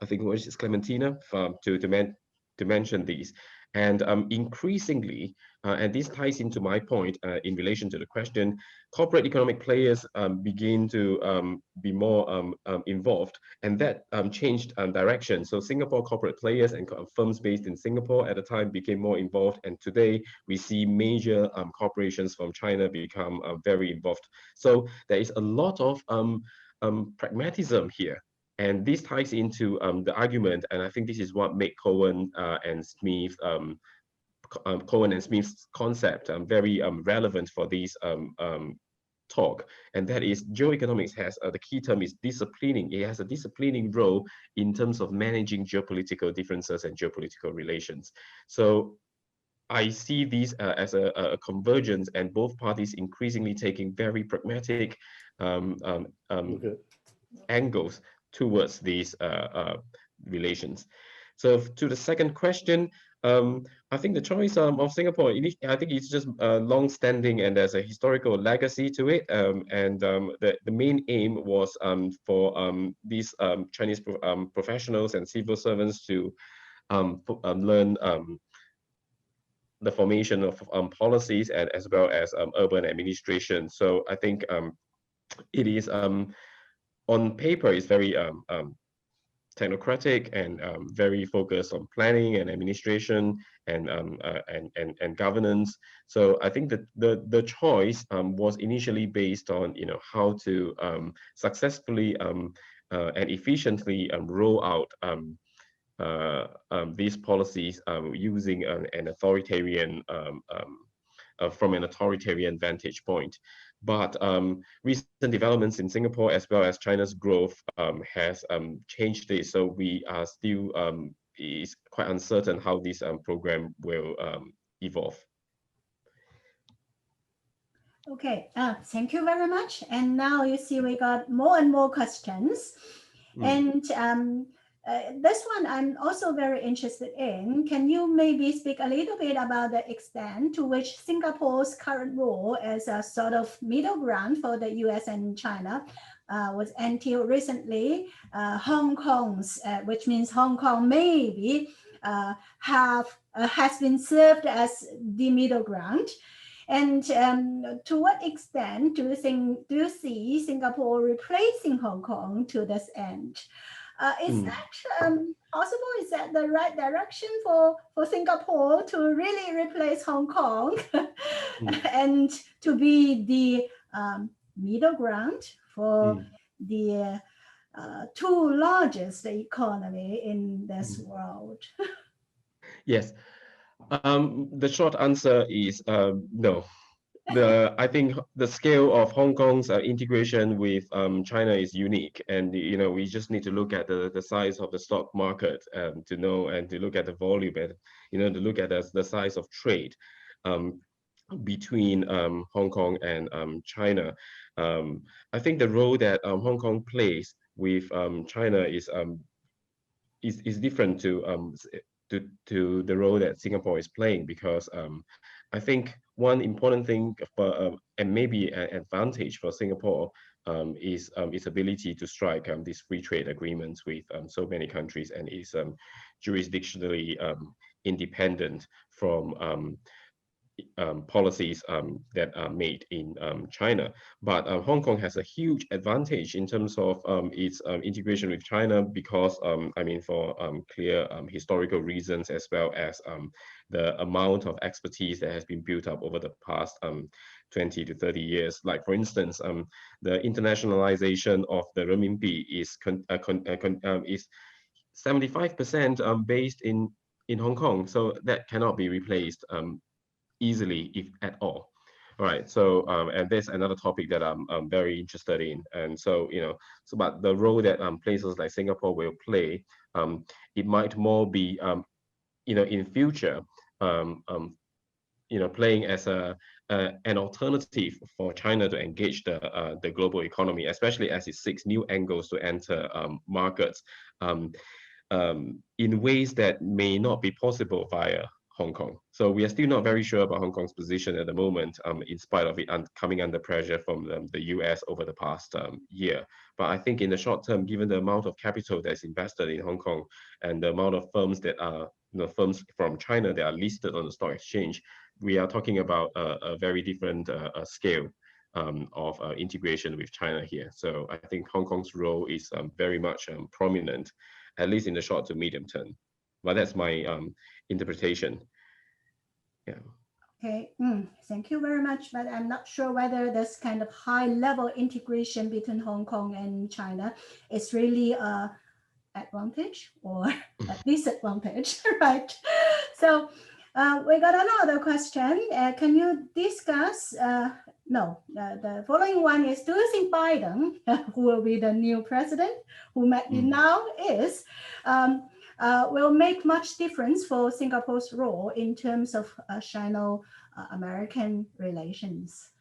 I think what is Clementina to mention these. And increasingly, and this ties into my point in relation to the question, corporate economic players begin to be more involved, and that changed direction. So Singapore corporate players and firms based in Singapore at the time became more involved, and today we see major corporations from China become very involved. So there is a lot of pragmatism here. And this ties into the argument, and I think this is what made Cohen and Smith's concept very relevant for this talk, and that is geoeconomics has the key term is disciplining. It has a disciplining role in terms of managing geopolitical differences and geopolitical relations. So I see these as a convergence, and both parties increasingly taking very pragmatic Okay. angles towards these relations. So to the second question, I think the choice of Singapore, I think it's just long-standing and there's a historical legacy to it. And the main aim was for these Chinese professionals and civil servants to learn the formation of policies and as well as urban administration. So I think it is on paper is very technocratic and very focused on planning and administration and governance. So I think that the choice was initially based on how to successfully and efficiently roll out these policies using an authoritarian from an authoritarian vantage point. But recent developments in Singapore, as well as China's growth, has changed this. So we are still is quite uncertain how this program will evolve. Okay, thank you very much. And now you see we got more and more questions. And this one I'm also very interested in. Can you maybe speak a little bit about the extent to which Singapore's current role as a sort of middle ground for the US and China was until recently Hong Kong's, which means Hong Kong maybe has been served as the middle ground. And to what extent do you see Singapore replacing Hong Kong to this end? Is that possible? Is that the right direction for Singapore to really replace Hong Kong and to be the middle ground for the two largest economy in this world? Yes. The short answer is no. I think the scale of Hong Kong's integration with China is unique, and we just need to look at the size of the stock market to know, and to look at the volume, and to look at the size of trade between Hong Kong and China. I think the role that Hong Kong plays with China is different to the role that Singapore is playing, because I think one important thing and maybe an advantage for Singapore is its ability to strike these free trade agreements with so many countries, and is jurisdictionally independent from policies that are made in China. But Hong Kong has a huge advantage in terms of its integration with China, because I mean, for clear historical reasons, as well as the amount of expertise that has been built up over the past 20 to 30 years. Like, for instance, the internationalization of the renminbi is 75% based in Hong Kong, so that cannot be replaced easily, if at all. All right, so and there's another topic that I'm very interested in, and so but the role that places like Singapore will play, it might more be in future playing as an alternative for China to engage the global economy, especially as it seeks new angles to enter markets in ways that may not be possible via Hong Kong. So we are still not very sure about Hong Kong's position at the moment, in spite of it coming under pressure from the US over the past year. But I think in the short term, given the amount of capital that's invested in Hong Kong and the amount of firms that are firms from China that are listed on the stock exchange, we are talking about a very different scale of integration with China here. So I think Hong Kong's role is very much prominent, at least in the short to medium term. But that's my interpretation. Yeah. Okay, thank you very much. But I'm not sure whether this kind of high-level integration between Hong Kong and China is really a advantage or a disadvantage, right? So we got another question. Can you discuss? No, the following one is: do you think Biden, who will be the new president, who might be now is, will make much difference for Singapore's role in terms of Sino-American relations?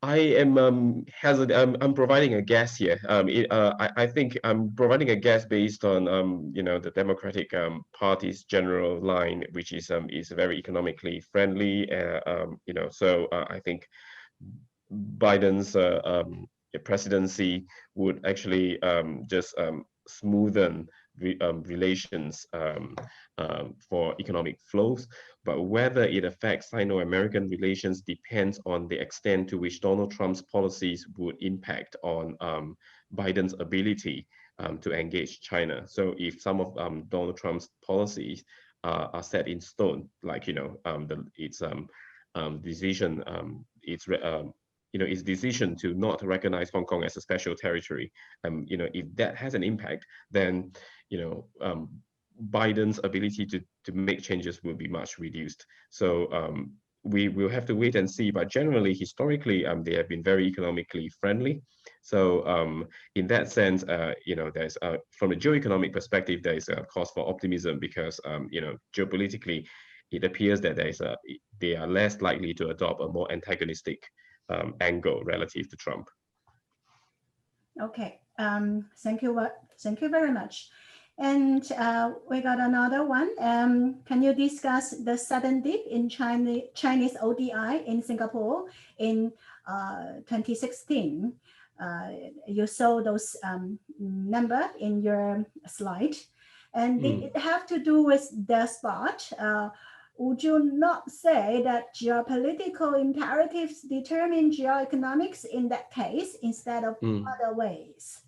I am I'm providing a guess here. I think I'm providing a guess based on the Democratic Party's general line, which is very economically friendly. So I think Biden's presidency would actually just smoothen relations for economic flows. But whether it affects Sino-American relations depends on the extent to which Donald Trump's policies would impact on Biden's ability to engage China. So if some of Donald Trump's policies are set in stone, like its decision, its decision to not recognize Hong Kong as a special territory, if that has an impact, then Biden's ability to make changes will be much reduced. So we will have to wait and see. But generally, historically, they have been very economically friendly. So in that sense, there's from a geoeconomic perspective, there is a cause for optimism because geopolitically, it appears that they are less likely to adopt a more antagonistic angle relative to Trump. Okay, thank you very much. And we got another one. Can you discuss the sudden dip in Chinese ODI in Singapore in 2016? You saw those number in your slide. And did it have to do with the spot? Would you not say that geopolitical imperatives determine geoeconomics in that case instead of other ways?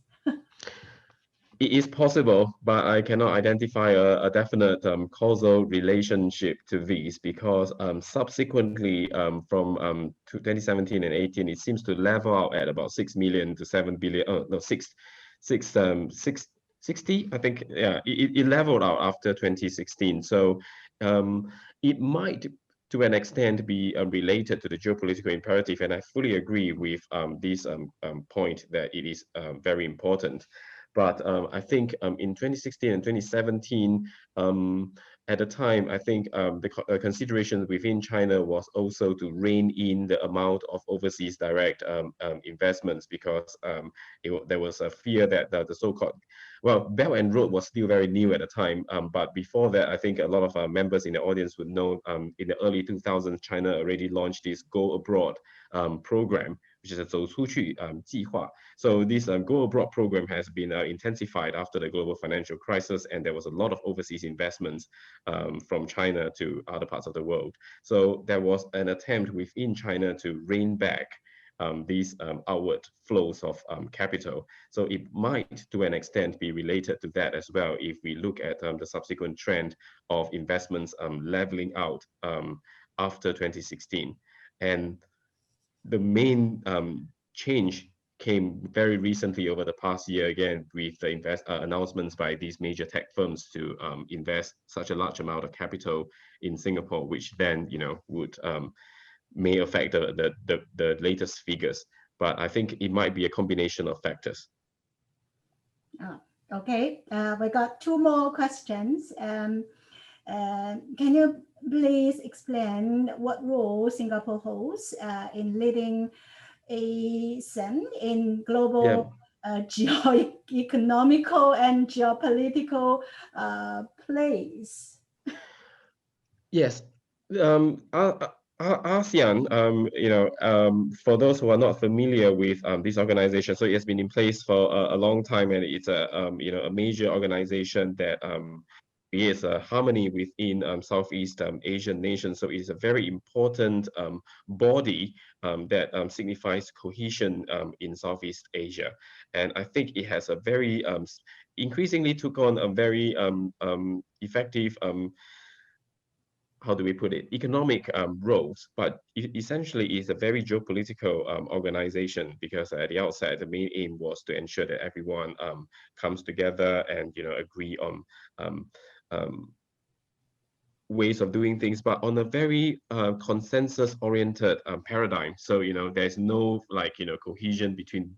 It is possible, but I cannot identify a definite causal relationship to these because subsequently from 2017 and 18, it seems to level out at about 6 million to 7 billion. Oh, no, 60, I think. Yeah, it leveled out after 2016. So it might, to an extent, be related to the geopolitical imperative. And I fully agree with this point that it is very important. But I think in 2016 and 2017, at the time, I think the consideration within China was also to rein in the amount of overseas direct investments because there was a fear that the so-called, well, Belt and Road was still very new at the time. But before that, I think a lot of our members in the audience would know in the early 2000s, China already launched this Go Abroad program, which is a 走出去计划. So this Go Abroad program has been intensified after the global financial crisis, and there was a lot of overseas investments from China to other parts of the world. So there was an attempt within China to rein back these outward flows of capital. So it might, to an extent, be related to that as well if we look at the subsequent trend of investments leveling out after 2016. And the main change came very recently over the past year, again, with the announcements by these major tech firms to invest such a large amount of capital in Singapore, which then, would may affect the latest figures. But I think it might be a combination of factors. Okay, we got two more questions. Can you please explain what role Singapore holds in leading ASEAN in global geoeconomical and geopolitical plays? Yes, ASEAN, for those who are not familiar with this organization, so it has been in place for a long time, and it's a major organization that creates a harmony within Southeast Asian nations. So it's a very important body that signifies cohesion in Southeast Asia, and I think it has a very increasingly took on a very effective how do we put it, economic roles, but essentially is a very geopolitical organization, because at the outset, the main aim was to ensure that everyone comes together and, agree on um, um, ways of doing things, but on a very consensus-oriented paradigm. So, there's no cohesion between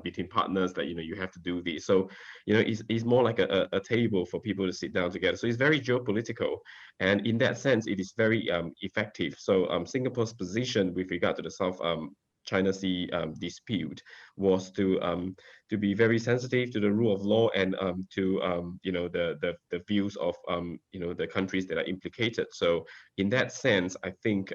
between partners that, you have to do this. So, it's more like a table for people to sit down together. So it's very geopolitical. And in that sense, it is very effective. So Singapore's position with regard to the South China Sea dispute was to be very sensitive to the rule of law and to the views of the countries that are implicated. So in that sense, I think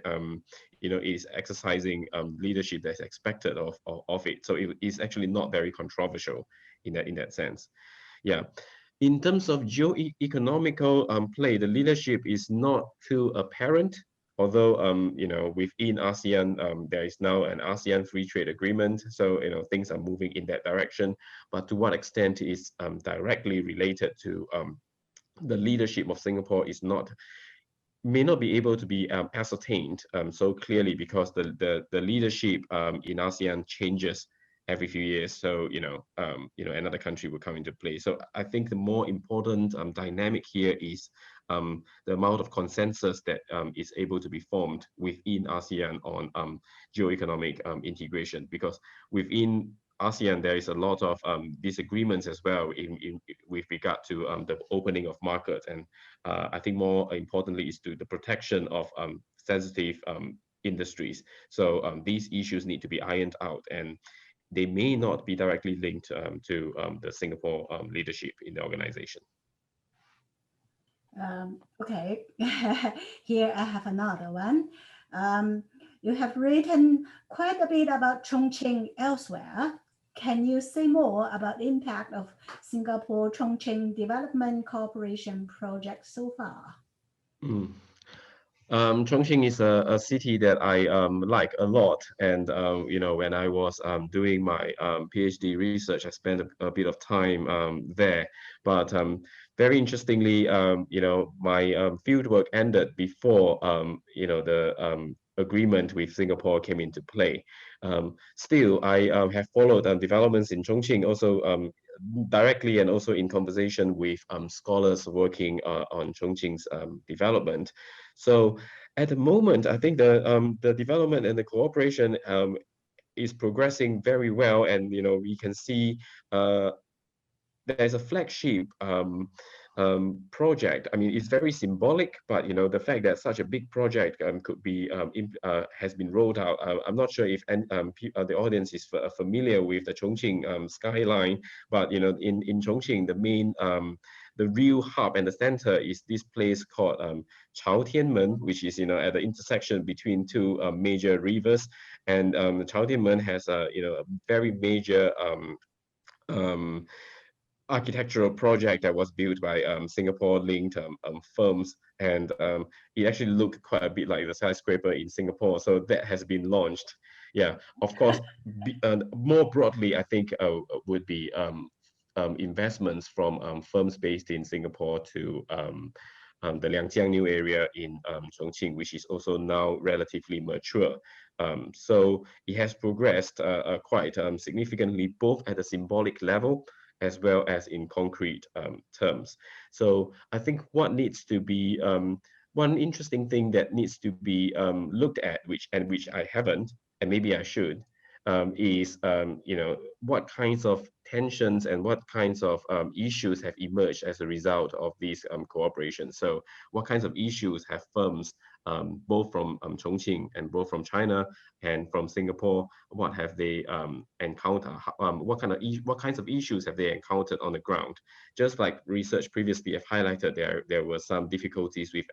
it is exercising leadership that's expected of it. So it is actually not very controversial in that sense. Yeah. In terms of geo-economical play, the leadership is not too apparent. Although, within ASEAN, there is now an ASEAN free trade agreement. So, things are moving in that direction. But to what extent is directly related to the leadership of Singapore may not be able to be ascertained so clearly, because the leadership in ASEAN changes every few years. So another country will come into play. So I think the more important dynamic here is the amount of consensus that is able to be formed within ASEAN on geoeconomic integration, because within ASEAN, there is a lot of disagreements as well with regard to the opening of markets. And I think more importantly is to the protection of sensitive industries. So these issues need to be ironed out, and they may not be directly linked to the Singapore leadership in the organization. Okay, here I have another one. You have written quite a bit about Chongqing elsewhere. Can you say more about the impact of Singapore Chongqing Development Cooperation project so far? Mm. Chongqing is a city that I like a lot, and when I was doing my PhD research, I spent a bit of time there. But very interestingly, my fieldwork ended before the agreement with Singapore came into play. Still, I have followed developments in Chongqing also directly, and also in conversation with scholars working on Chongqing's development. So at the moment, I think the development and the cooperation is progressing very well, and we can see there's a flagship project. I mean, it's very symbolic, but the fact that such a big project could be has been rolled out. I'm not sure if the audience is familiar with the Chongqing skyline, but in Chongqing, the main the real hub and the center is this place called Chao Tianmen, which is at the intersection between two major rivers, and Chao Tianmen has a a very major architectural project that was built by Singapore-linked firms, and it actually looked quite a bit like the skyscraper in Singapore. So that has been launched. Yeah, of course, more broadly, I think would be investments from firms based in Singapore to the Liangjiang New area in Chongqing, which is also now relatively mature. So it has progressed quite significantly, both at a symbolic level as well as in concrete terms. So I think what needs to be one interesting thing that needs to be looked at, which I haven't, and maybe I should, is what kinds of tensions and what kinds of issues have emerged as a result of these cooperation. So what kinds of issues have firms both from Chongqing and both from China and from Singapore, what have they encountered? What kinds of issues have they encountered on the ground? Just like research previously have highlighted, there were some difficulties with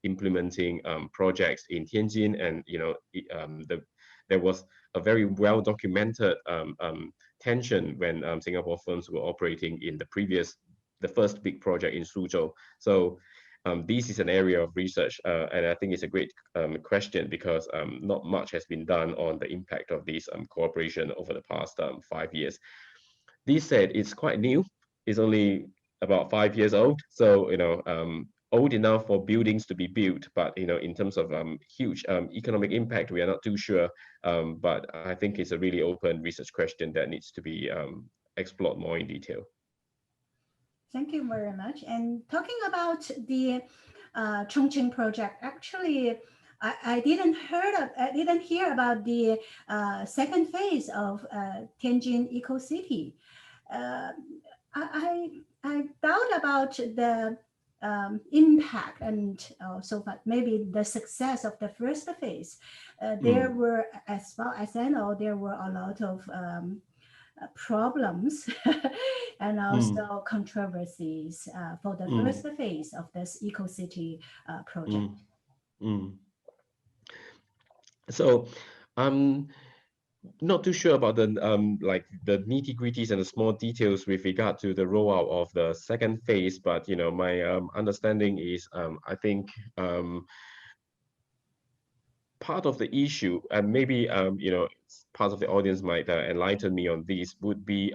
implementing projects in Tianjin, and there was a very well documented tension when Singapore firms were operating in the first big project in Suzhou. So this is an area of research, and I think it's a great question, because not much has been done on the impact of this cooperation over the past 5 years. This said, it's quite new. It's only about 5 years old. So, old enough for buildings to be built, but in terms of huge economic impact, we are not too sure. But I think it's a really open research question that needs to be explored more in detail. Thank you very much. And talking about the Chongqing project, actually, I didn't hear about the second phase of Tianjin Eco City. I doubt about the impact and so far maybe the success of the first phase. There were, as far as I know, there were a lot of problems and also controversies for the first phase of this Eco City project. So I'm not too sure about the like the nitty-gritties and the small details with regard to the rollout of the second phase, but my understanding is I think part of the issue, and maybe part of the audience might enlighten me on this, would be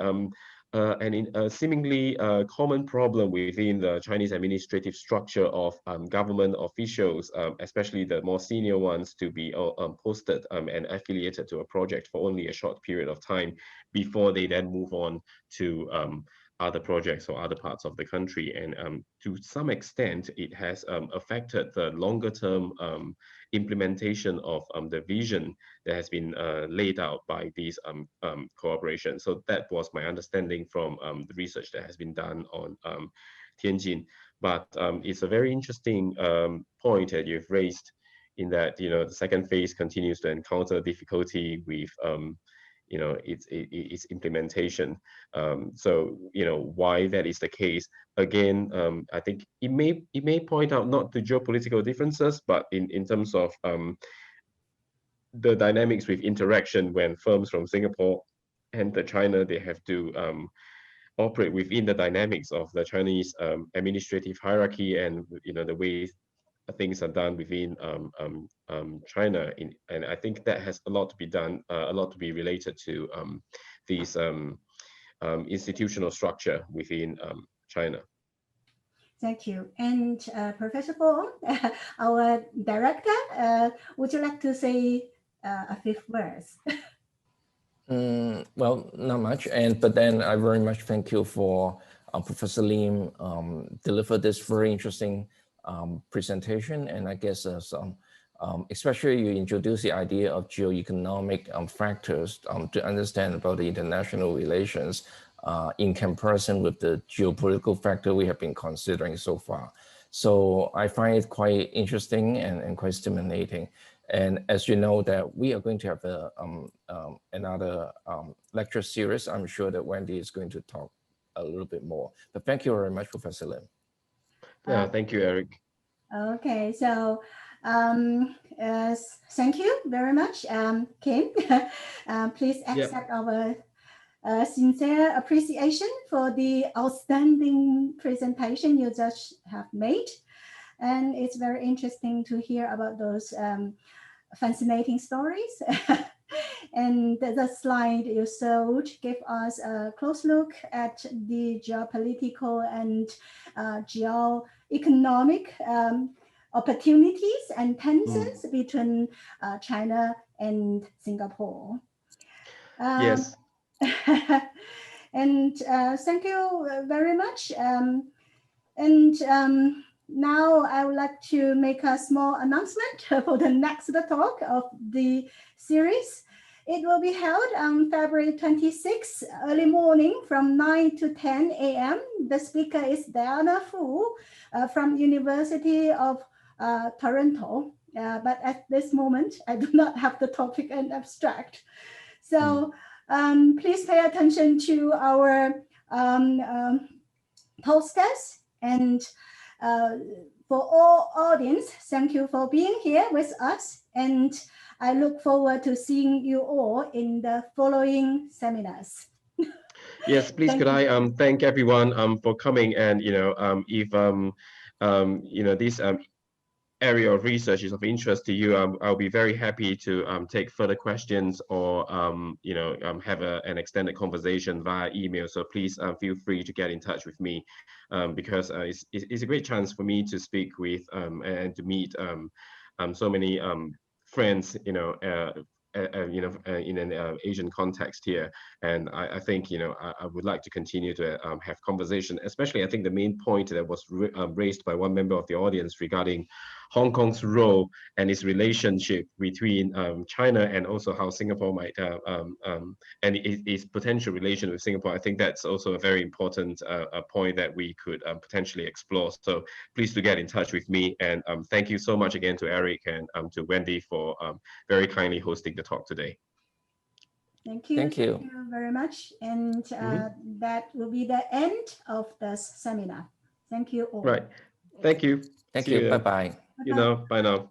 a seemingly common problem within the Chinese administrative structure of government officials, especially the more senior ones, to be posted and affiliated to a project for only a short period of time before they then move on to other projects or other parts of the country. And to some extent, it has affected the longer term implementation of the vision that has been laid out by these cooperations. So that was my understanding from the research that has been done on Tianjin. But it's a very interesting point that you've raised, in that the second phase continues to encounter difficulty with its implementation. So why that is the case, again, I think it may point out not the geopolitical differences, but in terms of the dynamics with interaction when firms from Singapore and China, they have to operate within the dynamics of the Chinese administrative hierarchy, and the way things are done within China. And I think that has a lot to be done, a lot to be related to these institutional structure within China. Thank you. And Professor Fong, our director, would you like to say a few words? Well, not much, but then I very much thank you for Professor Lim delivered this very interesting presentation. And I guess especially you introduce the idea of geoeconomic factors to understand about the international relations in comparison with the geopolitical factor we have been considering so far. So I find it quite interesting and quite stimulating. And as you know, that we are going to have another lecture series. I'm sure that Wendy is going to talk a little bit more. But thank you very much, Professor Lim. Yeah, thank you, Eric. Okay, so thank you very much, Kim. Please accept our sincere appreciation for the outstanding presentation you just have made. And it's very interesting to hear about those fascinating stories. And the slide you showed gave us a close look at the geopolitical and geoeconomic opportunities and tensions between China and Singapore. Yes. And thank you very much. Now I would like to make a small announcement for the next talk of the series. It will be held on February 26th, early morning from 9 to 10 a.m. The speaker is Diana Fu from University of Toronto. But at this moment, I do not have the topic and abstract. So please pay attention to our posters. And for all audience, thank you for being here with us. And I look forward to seeing you all in the following seminars. Yes, please could I thank everyone for coming. And if this area of research is of interest to you, I'll be very happy to take further questions or have an extended conversation via email. So please feel free to get in touch with me, because it's a great chance for me to speak with and to meet so many friends, in an Asian context here. And I think, I would like to continue to have conversation, especially I think the main point that was raised by one member of the audience regarding Hong Kong's role and its relationship between China, and also how Singapore might, and its potential relation with Singapore. I think that's also a very important point that we could potentially explore. So please do get in touch with me. And thank you so much again to Eric and to Wendy for very kindly hosting the talk today. Thank you. Thank you. Thank you very much. And that will be the end of this seminar. Thank you all. Right. Thank you. Thank See you. you. Bye-bye. Bye now.